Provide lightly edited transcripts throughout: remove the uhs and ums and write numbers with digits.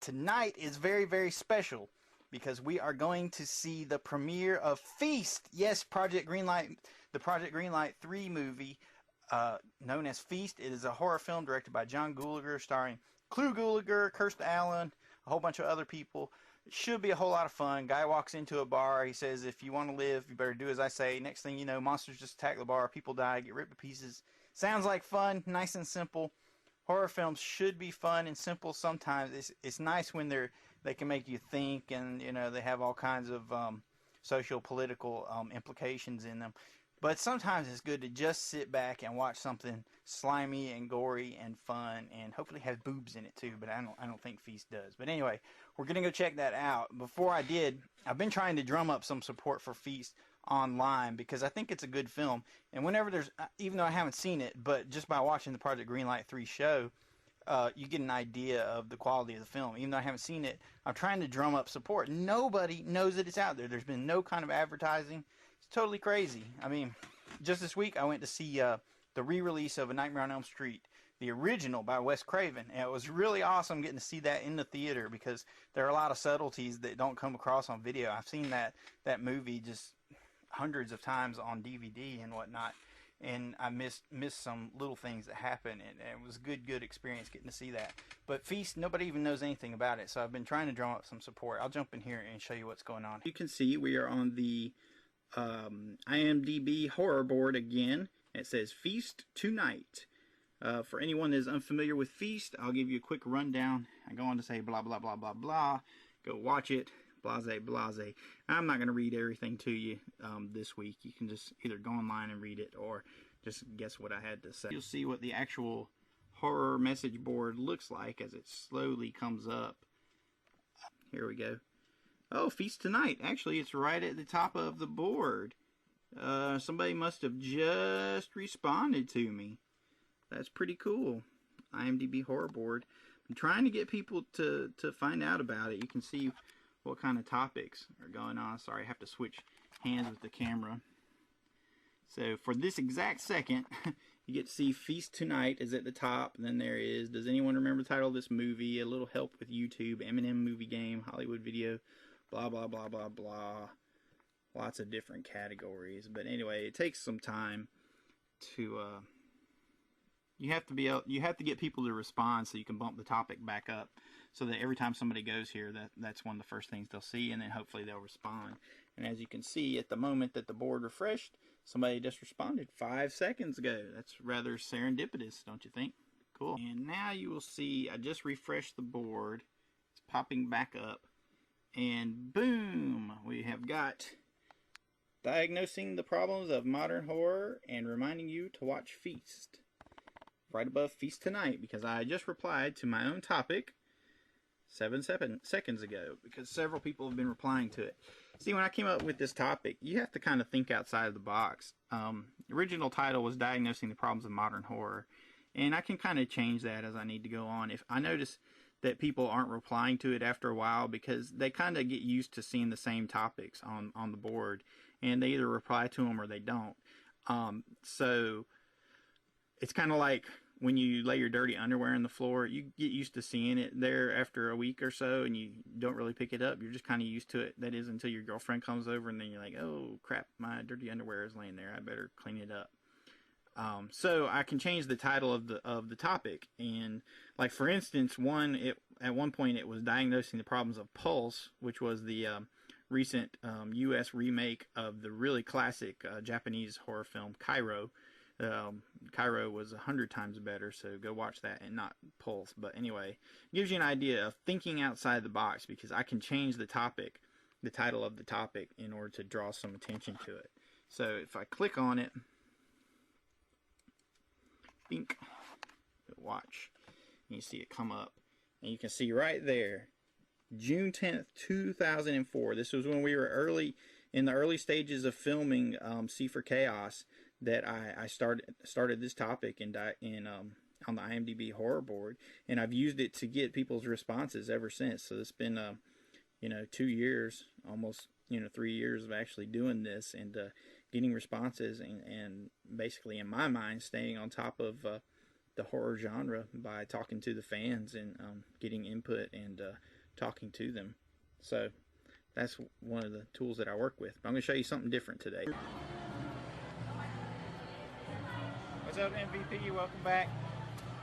tonight is very, very special because we are going to see the premiere of Feast. Yes, Project Greenlight, the Project Greenlight 3 movie, known as Feast. It is a horror film directed by John Gulager, starring Clu Gulager, Kirsten Allen, a whole bunch of other people. It should be a whole lot of fun. Guy walks into a bar. He says, if you want to live, you better do as I say. Next thing you know, monsters just attack the bar. People die, get ripped to pieces. Sounds like fun, nice and simple. Horror films should be fun and simple sometimes. It's nice when they can make you think, and they have all kinds of social political implications in them. But sometimes it's good to just sit back and watch something slimy and gory and fun, and hopefully has boobs in it too. But I don't think Feast does. But anyway, we're gonna go check that out. Before I did, I've been trying to drum up some support for Feast online because I think it's a good film. And whenever there's, even though I haven't seen it, but just by watching the Project Greenlight 3 show, you get an idea of the quality of the film. Even though I haven't seen it, I'm trying to drum up support. Nobody knows that it's out there. There's been no kind of advertising. It's totally crazy. I mean, just this week I went to see the re-release of A Nightmare on Elm Street, the original by Wes Craven. And it was really awesome getting to see that in the theater because there are a lot of subtleties that don't come across on video. I've seen that movie just hundreds of times on DVD and whatnot, and I missed some little things that happen, and it was a good experience getting to see that. But Feast, nobody even knows anything about it, so I've been trying to drum up some support. I'll jump in here and show you what's going on. You can see we are on the IMDb horror board again. It says Feast Tonight. For anyone that is unfamiliar with Feast, I'll give you a quick rundown. I go on to say blah blah blah blah blah. Go watch it. Blase, blase. I'm not going to read everything to you this week. You can just either go online and read it or just guess what I had to say. You'll see what the actual horror message board looks like as it slowly comes up. Here we go. Oh, Feast Tonight. Actually, it's right at the top of the board. Somebody must have just responded to me. That's pretty cool. IMDb horror board. I'm trying to get people to find out about it. You can see what kind of topics are going on. Sorry, I have to switch hands with the camera. So for this exact second, you get to see Feast Tonight is at the top. And then there is, does anyone remember the title of this movie? A little help with YouTube, Eminem movie game, Hollywood video, blah, blah, blah, blah, blah. Lots of different categories. But anyway, it takes some time to, you have to get people to respond so you can bump the topic back up so that every time somebody goes here, that's one of the first things they'll see, and then hopefully they'll respond. And as you can see, at the moment that the board refreshed, somebody just responded 5 seconds ago. That's rather serendipitous, don't you think? Cool. And now you will see, I just refreshed the board. It's popping back up. And boom, we have got diagnosing the problems of modern horror and reminding you to watch Feast. Right above Feast Tonight, because I just replied to my own topic 7 seconds ago, because several people have been replying to it. See, when I came up with this topic, you have to kind of think outside of the box. The original title was Diagnosing the Problems of Modern Horror, and I can kind of change that as I need to go on. If I notice that people aren't replying to it after a while, because they kind of get used to seeing the same topics on the board, and they either reply to them or they don't. So it's kind of like when you lay your dirty underwear on the floor. You get used to seeing it there after a week or so, and you don't really pick it up. You're just kind of used to it. That is until your girlfriend comes over, and then you're like, oh, crap, my dirty underwear is laying there. I better clean it up. So I can change the title of the topic. And, like, for instance, at one point it was Diagnosing the Problems of Pulse, which was the recent U.S. remake of the really classic Japanese horror film Cairo. Cairo was 100 times better, so go watch that and not Pulse. But anyway, it gives you an idea of thinking outside the box, because I can change the topic, the title of the topic, in order to draw some attention to it. So if I click on it, bink, watch, and you see it come up, and you can see right there, June 10th, 2004. This was when we were in the early stages of filming C for Chaos, that I started this topic on the IMDb horror board, and I've used it to get people's responses ever since. So it's been 2 years, almost 3 years of actually doing this and getting responses and basically, in my mind, staying on top of the the horror genre by talking to the fans and getting input and talking to them. So that's one of the tools that I work with. But I'm going to show you something different today. What's up, MVP? Welcome back.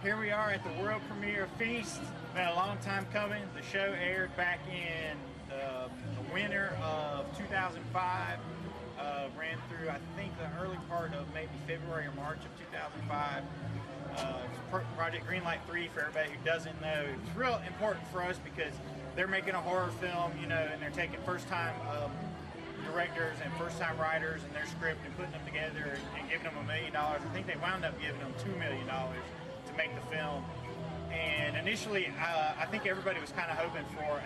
Here we are at the world premiere of Feast. It's been a long time coming. The show aired back in the winter of 2005. Ran through, I think, the early part of maybe February or March of 2005. Project Greenlight 3, for everybody who doesn't know. It's real important for us because they're making a horror film, you know, and they're taking first-time directors and first-time writers and their script and putting them together and giving them $1 million. I think they wound up giving them $2 million to make the film. And initially, I think everybody was kind of hoping for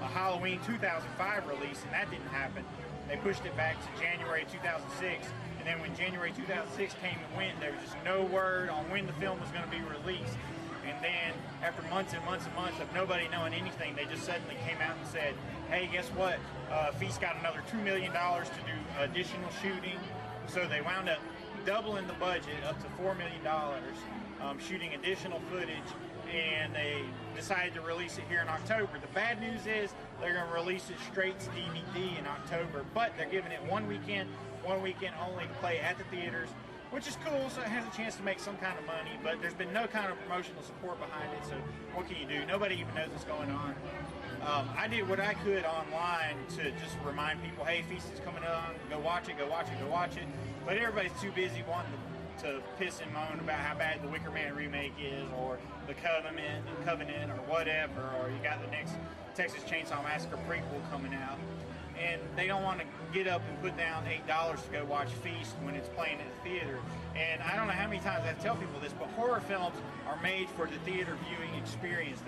a Halloween 2005 release, and that didn't happen. They pushed it back to January 2006, and then when January 2006 came and went, there was just no word on when the film was going to be released. And then, after months and months and months of nobody knowing anything, they just suddenly came out and said, hey, guess what? Feast got another $2 million to do additional shooting. So they wound up doubling the budget up to $4 million, shooting additional footage, and they decided to release it here in October. The bad news is they're going to release it straight to DVD in October, but they're giving it one weekend only to play at the theaters, which is cool, so it has a chance to make some kind of money, but there's been no kind of promotional support behind it, so what can you do? Nobody even knows what's going on. I did what I could online to just remind people, hey, Feast is coming on, go watch it, go watch it, go watch it, but everybody's too busy wanting to piss and moan about how bad the Wicker Man remake is, or the Covenant, or whatever, or you got the next Texas Chainsaw Massacre prequel coming out, and they don't want to get up and put down $8 to go watch Feast when it's playing at the theater. And I don't know how many times I have to tell people this, but horror films are made for the theater viewing experience.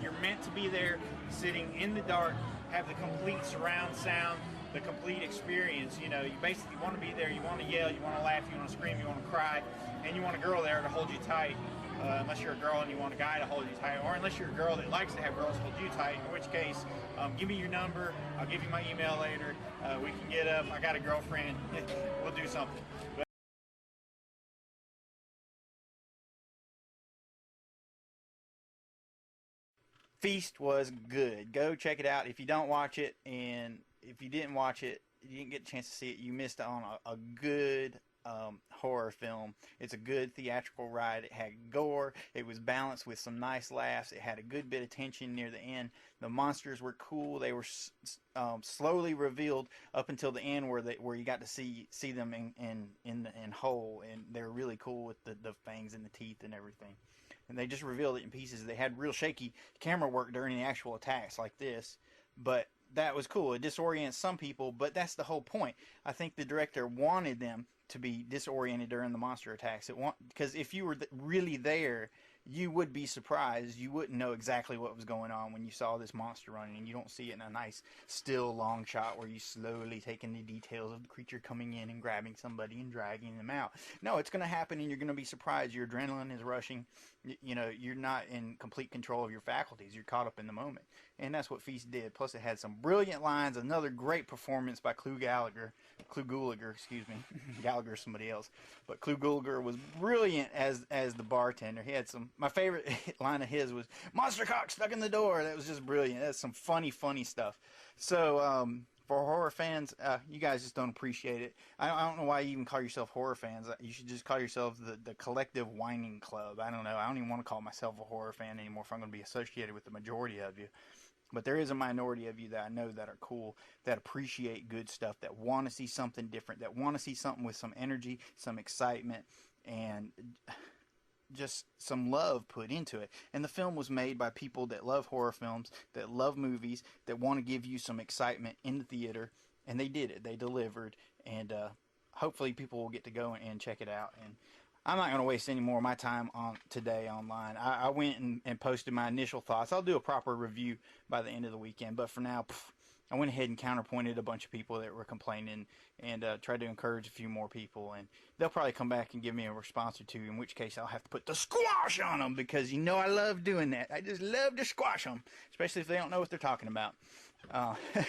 You're meant to be there, sitting in the dark, have the complete surround sound, the complete experience. You know, you basically want to be there, you want to yell, you want to laugh, you want to scream, you want to cry, and you want a girl there to hold you tight. Unless you're a girl and you want a guy to hold you tight, or unless you're a girl that likes to have girls hold you tight, in which case, give me your number, I'll give you my email later, we can get up, I got a girlfriend, we'll do something. Feast was good. Go check it out. If you don't watch it, and if you didn't watch it, you didn't get a chance to see it, you missed on a good horror film. It's a good theatrical ride. It had gore. It was balanced with some nice laughs. It had a good bit of tension near the end. The monsters were cool. They were slowly revealed up until the end, where you got to see them in whole, and they're really cool with the fangs and the teeth and everything. And they just revealed it in pieces. They had real shaky camera work during the actual attacks like this, but that was cool. It disorients some people, but that's the whole point. I think the director wanted them to be disoriented during the monster attacks. Because if you were really there, you would be surprised. You wouldn't know exactly what was going on when you saw this monster running, and you don't see it in a nice, still, long shot where you slowly take in the details of the creature coming in and grabbing somebody and dragging them out. No, it's going to happen, and you're going to be surprised. Your adrenaline is rushing. You know, you're not in complete control of your faculties. You're caught up in the moment, and that's what Feast did. Plus, it had some brilliant lines. Another great performance by Clu Gulager, excuse me. Gallagher's somebody else, but Clu Gulager was brilliant as the bartender. He had some. My favorite line of his was "Monster cock stuck in the door." That was just brilliant. That's some funny stuff. So for horror fans, you guys just don't appreciate it. I don't know why you even call yourself horror fans. You should just call yourselves the collective whining club. I don't know. I don't even want to call myself a horror fan anymore if I'm going to be associated with the majority of you. But there is a minority of you that I know that are cool, that appreciate good stuff, that want to see something different, that want to see something with some energy, some excitement, and just some love put into it. And the film was made by people that love horror films, that love movies, that want to give you some excitement in the theater, and they did it. They delivered, and hopefully people will get to go and check it out. And I'm not going to waste any more of my time today online. I went and posted my initial thoughts. I'll do a proper review by the end of the weekend, but for now, I went ahead and counterpointed a bunch of people that were complaining, and tried to encourage a few more people, and they'll probably come back and give me a response or two, in which case I'll have to put the squash on them, because you know I love doing that. I just love to squash them, especially if they don't know what they're talking about. It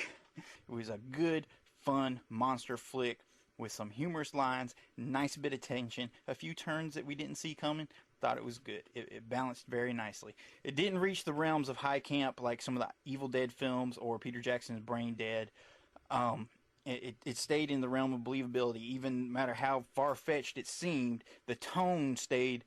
was a good, fun monster flick. with some humorous lines, nice bit of tension, a few turns that we didn't see coming. Thought it was good. It balanced very nicely. It didn't reach the realms of high camp like some of the Evil Dead films or Peter Jackson's Brain Dead. It stayed in the realm of believability. Even no matter how far-fetched it seemed, the tone stayed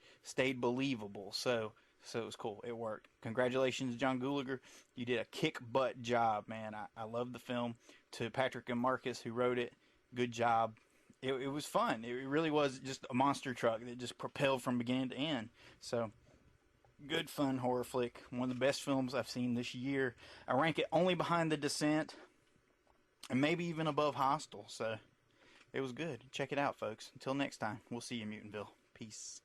believable. So it was cool. It worked. Congratulations, John Gulager. You did a kick-butt job, man. I love the film. To Patrick and Marcus, who wrote it, good job. It was fun. It really was just a monster truck that just propelled from beginning to end. So, good fun horror flick. One of the best films I've seen this year. I rank it only behind The Descent, and maybe even above Hostel. So, it was good. Check it out, folks. Until next time, we'll see you in Mutantville. Peace.